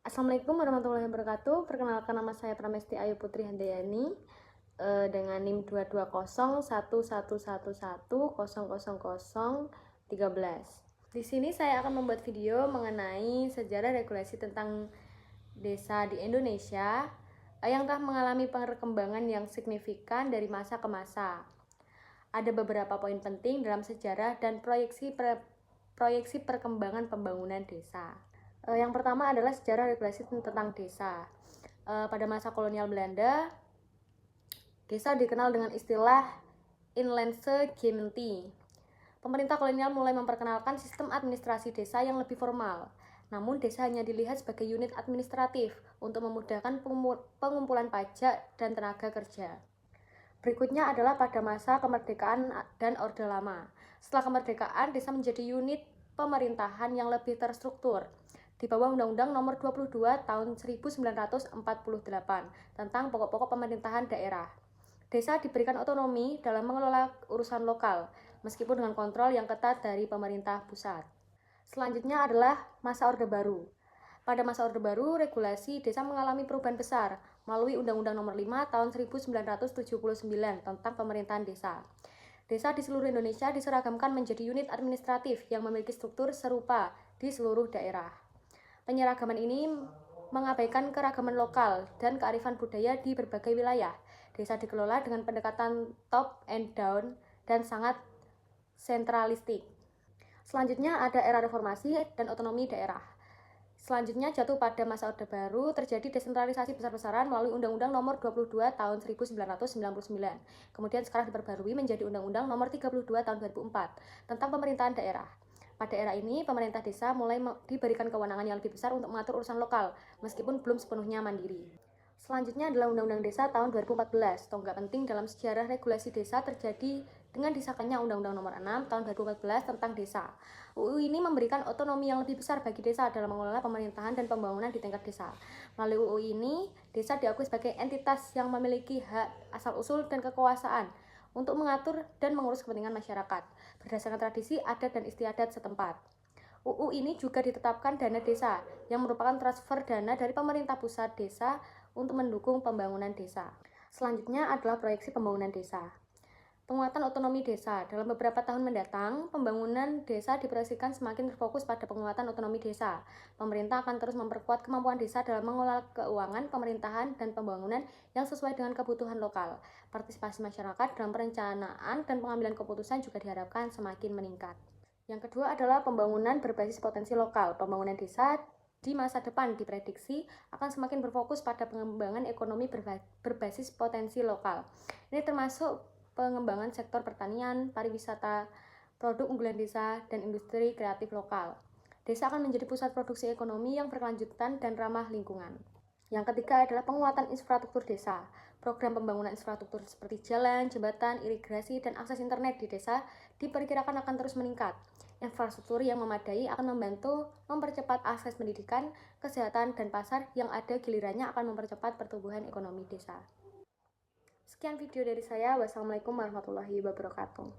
Assalamualaikum warahmatullahi wabarakatuh. Perkenalkan, nama saya Pramesti Ayu Putri Handayani dengan NIM 2201111000013. Di sini saya akan membuat video mengenai sejarah regulasi tentang desa di Indonesia yang telah mengalami perkembangan yang signifikan dari masa ke masa. Ada beberapa poin penting dalam sejarah dan proyeksi perkembangan pembangunan desa. Yang pertama adalah sejarah regulasi tentang desa. Pada masa kolonial Belanda, desa dikenal dengan istilah inlandse gemeente. Pemerintah kolonial mulai memperkenalkan sistem administrasi desa yang lebih formal. Namun desa hanya dilihat sebagai unit administratif untuk memudahkan pengumpulan pajak dan tenaga kerja. Berikutnya adalah pada masa kemerdekaan dan Orde Lama. Setelah kemerdekaan, desa menjadi unit pemerintahan yang lebih terstruktur di bawah Undang-Undang Nomor 22 Tahun 1948 tentang pokok-pokok pemerintahan daerah. Desa diberikan otonomi dalam mengelola urusan lokal, meskipun dengan kontrol yang ketat dari pemerintah pusat. Selanjutnya adalah masa Orde Baru. Pada masa Orde Baru, regulasi desa mengalami perubahan besar melalui Undang-Undang Nomor 5 Tahun 1979 tentang pemerintahan desa. Desa di seluruh Indonesia diseragamkan menjadi unit administratif yang memiliki struktur serupa di seluruh daerah. Penyeragaman ini mengabaikan keragaman lokal dan kearifan budaya di berbagai wilayah. Desa dikelola dengan pendekatan top and down dan sangat sentralistik. Selanjutnya ada era reformasi dan otonomi daerah. Selanjutnya jatuh pada masa Orde Baru, terjadi desentralisasi besar-besaran melalui Undang-Undang Nomor 22 Tahun 1999. Kemudian sekarang diperbarui menjadi Undang-Undang Nomor 32 Tahun 2004 tentang pemerintahan daerah. Pada era ini, pemerintah desa mulai diberikan kewenangan yang lebih besar untuk mengatur urusan lokal, meskipun belum sepenuhnya mandiri. Selanjutnya adalah Undang-Undang Desa tahun 2014. Tonggak penting dalam sejarah regulasi desa terjadi dengan disahkannya Undang-Undang Nomor 6 tahun 2014 tentang desa. UU ini memberikan otonomi yang lebih besar bagi desa dalam mengelola pemerintahan dan pembangunan di tingkat desa. Melalui UU ini, desa diakui sebagai entitas yang memiliki hak asal-usul dan kekuasaan untuk mengatur dan mengurus kepentingan masyarakat berdasarkan tradisi, adat, dan istiadat setempat. UU ini juga ditetapkan dana desa yang merupakan transfer dana dari pemerintah pusat desa untuk mendukung pembangunan desa. Selanjutnya adalah proyeksi pembangunan desa. Penguatan otonomi desa. Dalam beberapa tahun mendatang, pembangunan desa diproyeksikan semakin terfokus pada penguatan otonomi desa. Pemerintah akan terus memperkuat kemampuan desa dalam mengelola keuangan, pemerintahan, dan pembangunan yang sesuai dengan kebutuhan lokal. Partisipasi masyarakat dalam perencanaan dan pengambilan keputusan juga diharapkan semakin meningkat. Yang kedua adalah pembangunan berbasis potensi lokal. Pembangunan desa di masa depan diprediksi akan semakin berfokus pada pengembangan ekonomi berbasis potensi lokal. Ini termasuk pengembangan sektor pertanian, pariwisata, produk unggulan desa, dan industri kreatif lokal. Desa akan menjadi pusat produksi ekonomi yang berkelanjutan dan ramah lingkungan. Yang ketiga adalah penguatan infrastruktur desa. Program pembangunan infrastruktur seperti jalan, jembatan, irigasi, dan akses internet di desa diperkirakan akan terus meningkat. Infrastruktur yang memadai akan membantu mempercepat akses pendidikan, kesehatan, dan pasar yang ada gilirannya akan mempercepat pertumbuhan ekonomi desa. Sekian video dari saya. Wassalamualaikum warahmatullahi wabarakatuh.